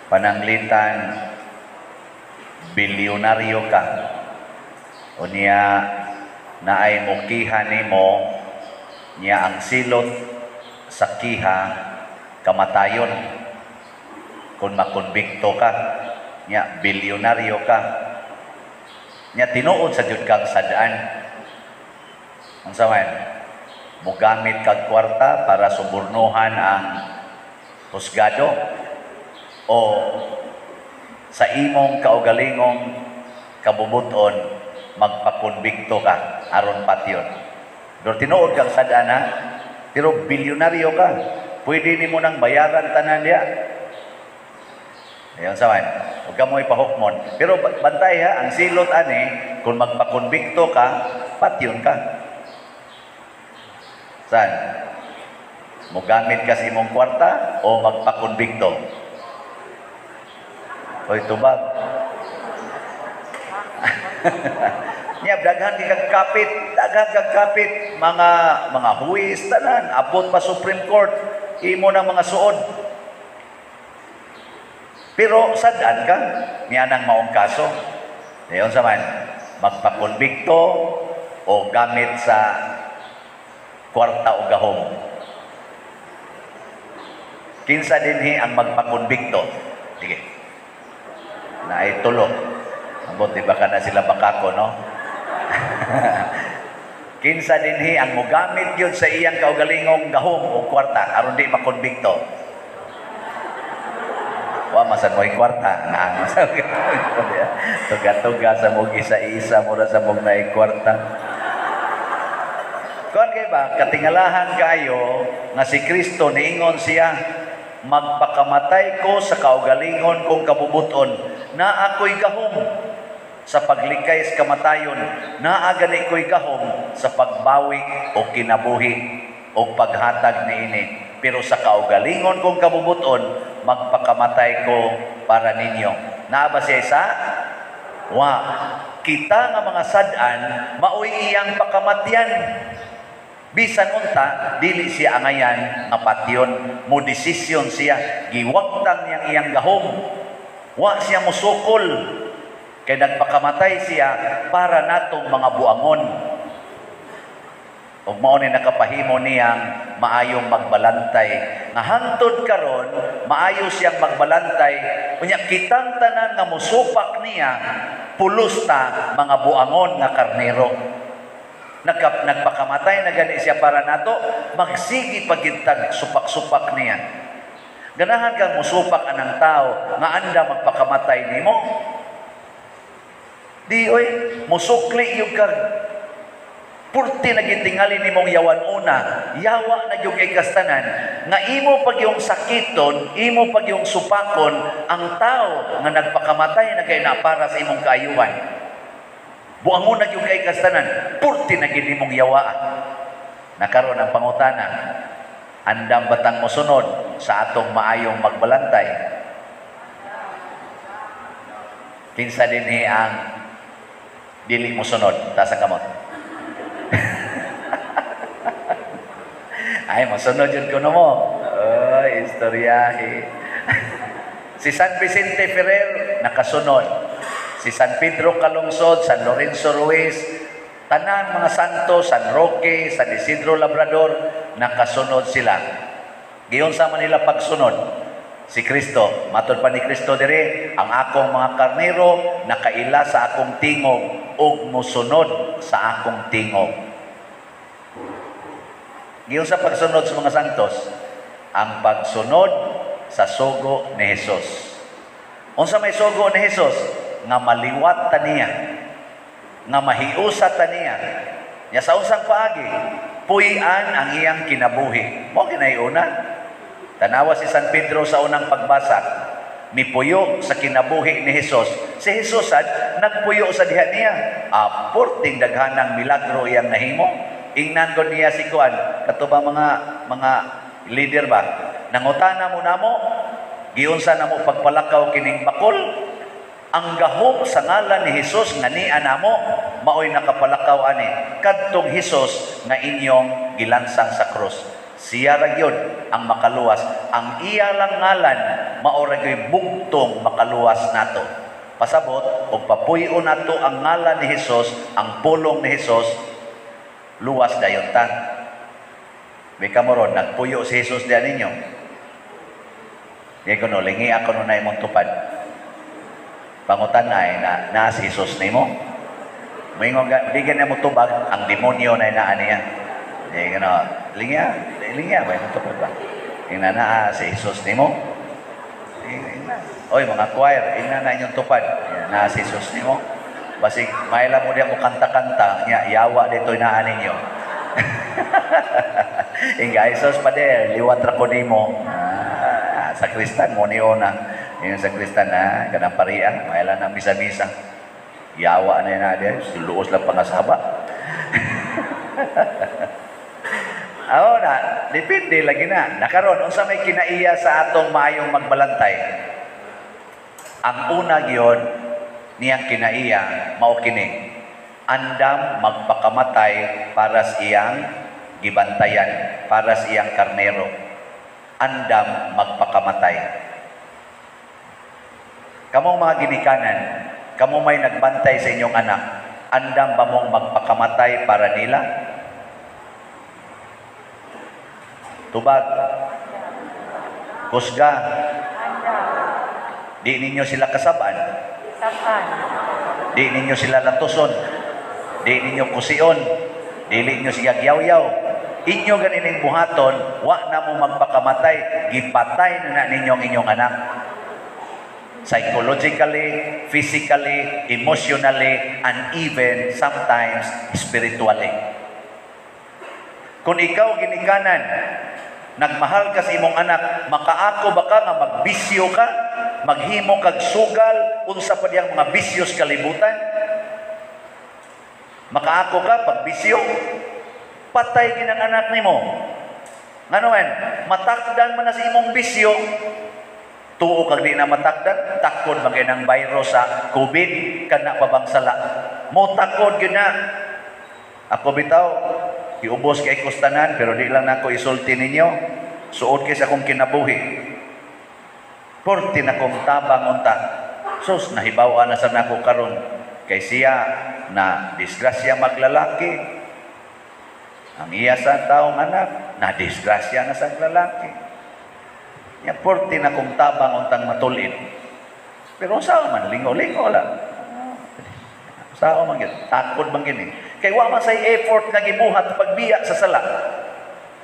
pananglitan bilyonaryo ka unya naay mukiha nimo niya ang silot sa kiha kamatayon kung makonbikto ka niya bilyonaryo ka niya tinuod sa jud kang sadaan ang saman mugamit kag kwarta para subornohan ang husgado o sa imong kaugalingong kabubuton magpakonbikto ka aron patyon. Pero tinuod kang sadana, pero bilyonaryo ka. Pwede nimo nang bayaran tanan diya. Ayan saman, huwag ka mo ipahukmon. Pero bantay ha, ang silot ani, kung magpakonbikto ka, patyon ka. Saan? Mugamit ka sa imong kwarta o magpakonbikto? Oy, tubag. Niya daghan kag kapit, mga huwis tanan, abot pa Supreme Court, imo ng mga suod. Pero sadaan ka, niya nang maong kaso. Dayon sa man, magpakonbikto o gamit sa kwarta o gahom. Kinsa dinhi ang magpakonbikto? Sige. Na ay tulo. Ambot di ba ka na sila bakako, no? Kinsa dinhi ang mogamit yun sa iyang kaugalingong gahom o kwarta aron di makonbikto. Wa masan mo'y kwarta na tuga-tuga sa mong isa-isa mura sa mong naay kwarta. Kuan kay ba katingalahan kayo nga si Kristo niingon siya magpakamatay ko sa kaugalingon kong kabubuton na ako'y gahom sa paglikay sa kamatayon na agani ko'y gahom sa pagbawi o kinabuhi o paghatag niini. Pero sa kaugalingon kong kabubuton magpakamatay ko para ninyo. Naa ba siya isa? Wa. Kita nga mga sadaan maoy iyang pakamatyan. Bisan unta, dili siya angayan nga patyon. Mo desisyon siya, giwagtang niyang iyang gahom. Wa siya musukol. Kaya nagpakamatay siya para natong mga buangon. Ug mao ni nakapahimo niyang maayong magbalantay. Nga hangtod karon, maayo siyang magbalantay. Unya kitang tanan nga musupak niya, pulos ta mga buangon nga karnero. Nagpakamatay na gani siya para nato, magsigi pagintag supak-supak niya. Ganahan kang musupak anang tao nga anda magpakamatay nimo. Di oy, musukli yung kag purti nagitingali nimong yawan una, yawa na yung ikastanan, nga imo pag yung sakiton, imo pag yung supakon, ang tao nga nagpakamatay na kay na para sa imong kaayuhan. Buangon na yung ikastanan, purti naginimong yawa. Nakaroon ang pangutana, andam batang mosunod sa atong maayong magbalantay. Kinsa dinhi ang dili mosunod ta sa kamot. Ay, masunod yun ko na mo. Ay, istoryahe. Si San Vicente Ferrer, nakasunod. Si San Pedro Calungsod, San Lorenzo Ruiz, tanan mga santo, San Roque, San Isidro Labrador, nakasunod sila. Giyon sa Manila pagsunod. Si Kristo, matod pa ni Kristo dire, ang akong mga karnero, nakaila sa akong tingog, ug musunod sa akong tingog. Giyon sa pagsunod sa mga santos, ang pagsunod sa sugo ni Jesus. Unsa may sugo ni Jesus? Nga maliwat ta niya, nga mahiusa ta niya. Nya sa unsang paagi, puy-an ang iyang kinabuhi. Mo kinaiuna. Tanawa si San Pedro sa unang pagbasa, mipuyo sa kinabuhi ni Jesus. Si Jesus nagpuyo sa diha niya. Porting daghanang milagro iyang nahimo. Ingnan ko niya si Kuan, katuba mga leader ba? Nangutana mo namo, giunsa namo pagpalakaw kining bakol? Ang gahom sa ngalan ni Jesus nga niya namo, maoy nakapalakaw ani kadtong Jesus nga inyong gilansang sa krus. Siya ra gyud ang makaluwas. Ang iya lang ngalan mao ra gyud bugtong makaluwas nato. Pasabot og papuy-on nato ang ngalan ni Hesus, ang pulong ni Hesus, luwas dayon ta. May kamoron nagpuyo si Hesus diyan ninyo. Di ko no lingi ako no na imong tupad. Pangutan na si Hesus nimo. Moingon di gani mo tubag ang demonyo na inaan niya. Di ko no lingi ba imong tupad ba? Ina si Hesus nimo. Oy mga choir, ina na inyong tupad. Na si Hesus nimo. Basig maila mo diya mo kanta-kanta nya yawa dito inaan ninyo. Inga Hesus pader liwat ra ko nimo. Sa Kristan mo ni ona. Yung sa Kristan na kanang parian, maila na bisa-bisa. Yawa na dia, luos lang pangasaba. Na, depende lagi na. Nakaroon, unsa may kinaiya sa atong maayong magbalantay. Ang una gyud niyang kinaiya mao kini. Andam magpakamatay para sa iyang gibantayan, para sa iyang karnero. Andam magpakamatay. Kamong mga ginikanan, kamong may nagbantay sa inyong anak, andam ba mong magpakamatay para nila? Tubag. Kusga. Di ninyo sila kasaban. Di ninyo sila latuson. Di ninyo kusion. Di ninyo siya yaw-yaw. Inyo ganining buhaton, wa na mo magpakamatay, gipatay na ninyong inyong anak. Psychologically, physically, emotionally, and even sometimes spiritually. Kung ikaw ginikanan, nagmahal ka sa imong anak, makaako ba ka nga magbisyo ka, maghimo kag sugal, unsa pa diyang mga bisyos kalibutan? Makaako ka pagbisyo, patay ginang anak nimo. Nganoen, matakdan man na sa imong bisyo, tuo kag di na matakdan, takod bagay ng virus sa COVID, kana pa bang sala. Mo takod gyud na. Ako bitaw, iubos kay kustanan, pero di lang nako isulti ninyo. Suod kay sa akong kinabuhi. Porti na kong tabang unta. Sus, nahibaw na sa nako karon. Kay siya na disgrasya maglalaki. Ang iya sa taong anak, na disgrasya na sa lalaki. Ya porti na kong tabang untang matulid. Pero sao man lingo-lingo lang. Sao man gid, takod man gini. Kay wa man say effort nga gibuhat pagbiya sa sala.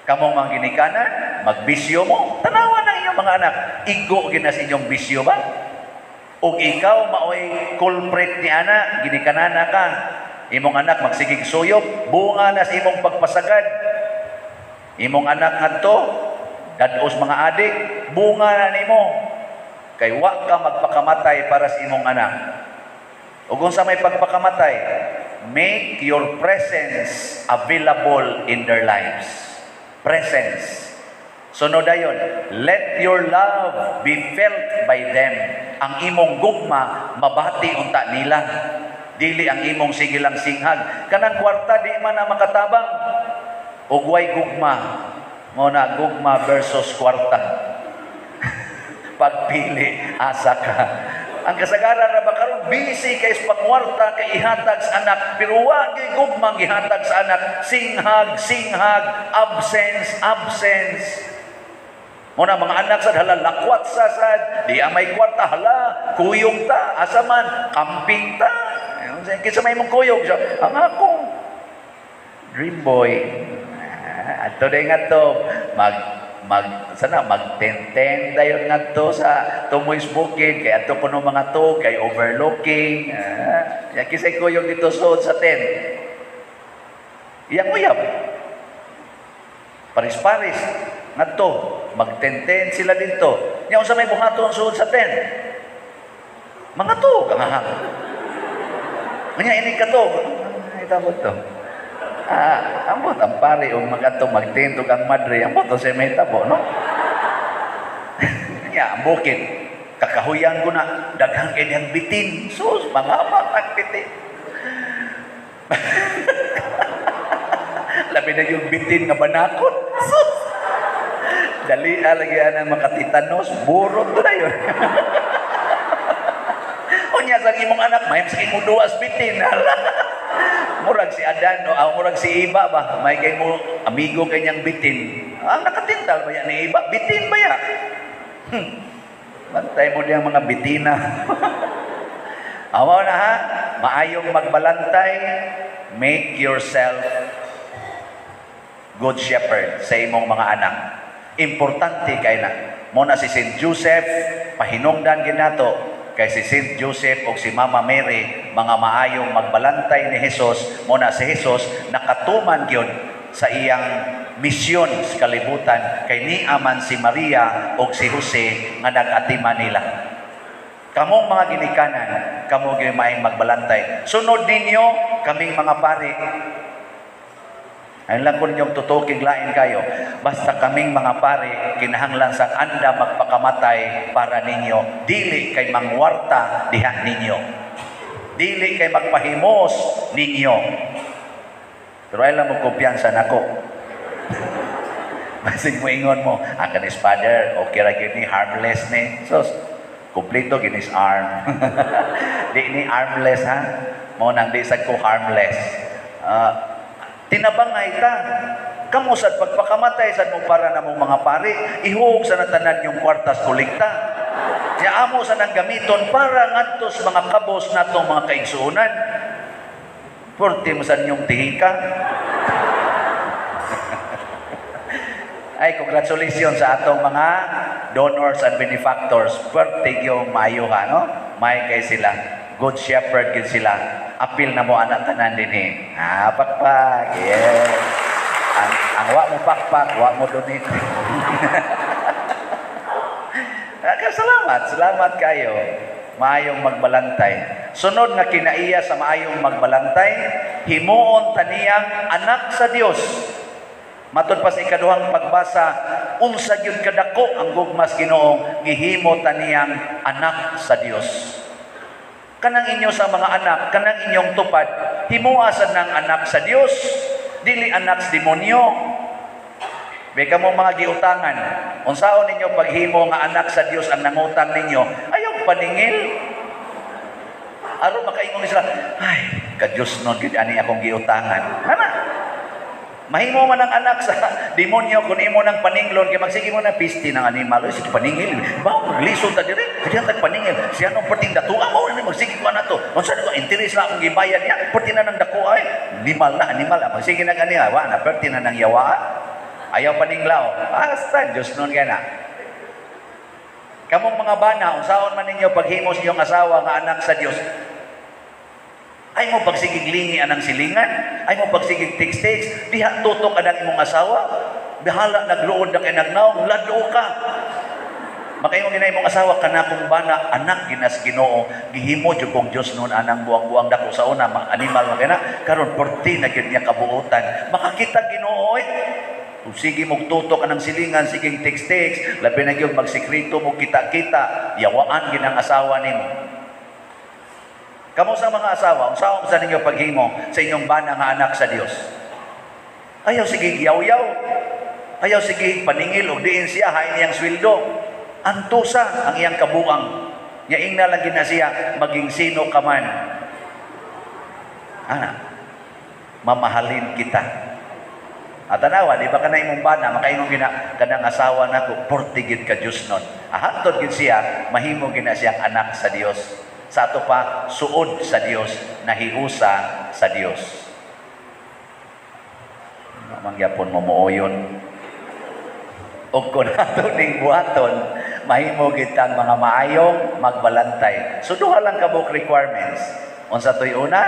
Kamong mga ginikanan, magbisyo mo, tanawan ang iyong mga anak. Igo gina sa inyong bisyo ba? O ikaw maoy culprit ni ana, ginikanana ka. Imong anak magsigig suyop, bunga na sa imong pagpasagad. Imong anak ngadto, dados mga adik, bunga na nimo. Kay wa ka magpakamatay para sa imong anak. Ug unsa may pagpakamatay, make your presence available in their lives. Presence. Sunod dayon, let your love be felt by them. Ang imong gugma mabati unta nila. Dili ang imong sigilang singhag. Kanang kwarta di man na makatabang. Ug way gugma. Mo na gugma versus kwarta. Pagpili, asa ka. Ang kasagaran na ba karon busy kay sa pangwarta kay ihatag sa anak, pero wa gyud gugmang ihatag sa anak. Singhag, absence. Muna mga anak sad hala lakwat sa sad, di amay kwarta hala, kuyog ta, asa man, camping ta. Kinsa may mong kuyog siya, ang ako. Dream boy. Ato day nga to, magtenten dayon ngadto sa Tumoy's Bukid kay adto kuno mga to kay overlooking ya kisay ko yung dito suod sa tent iyang uyab paris ngadto magtenten sila dito nya unsa may buhaton suod sa tent mga to kangahang nya ini ka to itawag to ambot ang pare o magadto magtento kang madre ambot to sa may tabo no ya bukid kakahuyan ko na daghang kanyang bitin sus mga matak bitin labi na yung bitin nga banakot sus Dali lagi ana makatitanos, burot na yun. Unya sa imong anak, may sa imong duwas bitin. Murag si Adan, murag si Iba ba? May kay mo, amigo kanyang bitin. Ang nakatintal ba yan ni Iba? Bitin ba yan? Bantay mo diyang mga bitina. Awa na ha, maayong magbalantay, make yourself good shepherd sa imong mga anak. Importante kay na. Muna si St. Joseph, pahinungdan ginato, kay si St. Joseph o si Mama Mary, mga maayong magbalantay ni Jesus, muna si Jesus, nakatuman yun sa iyang misyon sa kalibutan, kay niaman si Maria o si Jose nga nag-atima nila. Kamong mga ginikanan, kamo gimayong magbalantay. Sunod ninyo, kaming mga pari. Ayun lang ko ninyong tutuking lain kayo. Basta kaming mga pare, kinahanglan sa anda magpakamatay para ninyo. Dili kay mangwarta diha ninyo. Dili kay magpahimos ninyo. Pero ay lang mo kumpiyansa nako. Basig mo ingon mo, ang kanis father, okay ra gyud ni, harmless ni. So, kumplito ginis arm. Di ni armless ha. Mo nang di sad ko harmless. Tinabangay ta. Kamo sad pagpakamatay sad mo para namong mga pari, ihug sa natanan yung kwartas kolekta. Nya amo sa nang gamiton para ngadto sa mga kabos natong mga kaigsuonan. Porti mo sa inyong tihika. Ay, congratulations sa atong mga donors and benefactors. Porti yung maayuha, no? May kay sila. Good shepherd gid sila. Apil na mo anak tanan din eh. Pakpak. Yes. Ang wa mo pakpak, wa mo donate. Salamat kayo. Maayong magbalantay. Sunod nga kinaiya sa maayong magbalantay, himuon taniyang anak sa Dios. Matod pa sa ikaduhang pagbasa, unsa gyud kadako ang gugmas Ginoong gihimo taniyang anak sa Dios. Kanang inyo sa mga anak, kanang inyong tupad, himuasan ng anak sa Dios, dili anak sa demonyo. Beka mo mga giutangan, unsaon ninyo paghimo nga anak sa Dios ang nangutang ninyo, ayaw paningil. Aron makaingon sila, ay, ka-Diyos nun, gid ani akong giutangan. Hana? Mahimo man ang anak sa demonyo kung imo nang paninglon kay magsige mo na pisti ng animal sige paningil ba lisod ta dire diyan tag paningil siya nung perting datua mo ni magsige ko na to unsa ko interes na akong gibayad niya perti na nang dako ay animal magsige na gani wa na perti na nang yawa ayaw paninglaw basta Dios nun gana. Kamong mga bana unsaon man ninyo paghimo sa iyong asawa nga anak sa Dios, ay mo pagsigig lingi anang silingan, ay mo pagsigig text-text, diha tutok anang imong asawa, bihala nagluod na kay nagnaw, lado ka. Makaingon gina imong asawa kana kung bana anak ginas Ginoo, gihimo jud kong Dios noon anang buang-buang dako sa una animal magana, karon porti na gyud niya kabuutan. Makakita Ginoo kung sige mo tutok anang silingan, sige text-text, labi na gyud magsikreto mo kita-kita, yawaan ginang asawa nimo. Kamo sa mga asawa, unsaon sa ninyo paghimo sa inyong bana nga anak sa Dios? Ayaw sige giyaw-yaw. Ayaw sige paningil og diin siya hain iyang sweldo. Antusa ang iyang kabuang. Nya ingna lang gina siya maging sino ka man. Mamahalin kita. At tanawa, di ba ka na imong bana, makaingon gina kanang asawa nako, portigid ka Diyos nun. Hantod gid siya, mahimo gina siyang anak sa Dios. Sa ato pa, suod sa Dios, nahiusa sa Dios. Mangyapon mo mooyon. O kung ato ning buhaton, mahimo kitang mga maayong magbalantay. So, duha lang kabuk requirements. Unsa to'y una?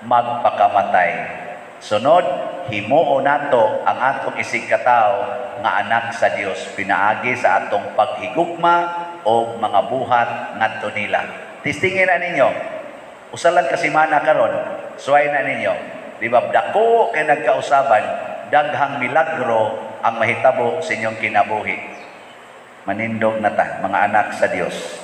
Magpakamatay. Sunod, himuo nato ang atong isig katao nga anak sa Dios. Pinaagi sa atong paghigugma o mga buhat ngadto nila. Tistingin na ninyo. Usalan kasi mana karon, suway na ninyo. Di ba, dako kay nagkausaban, daghang milagro ang mahitabo sa inyong kinabuhi. Manindog na ta, mga anak sa Dios.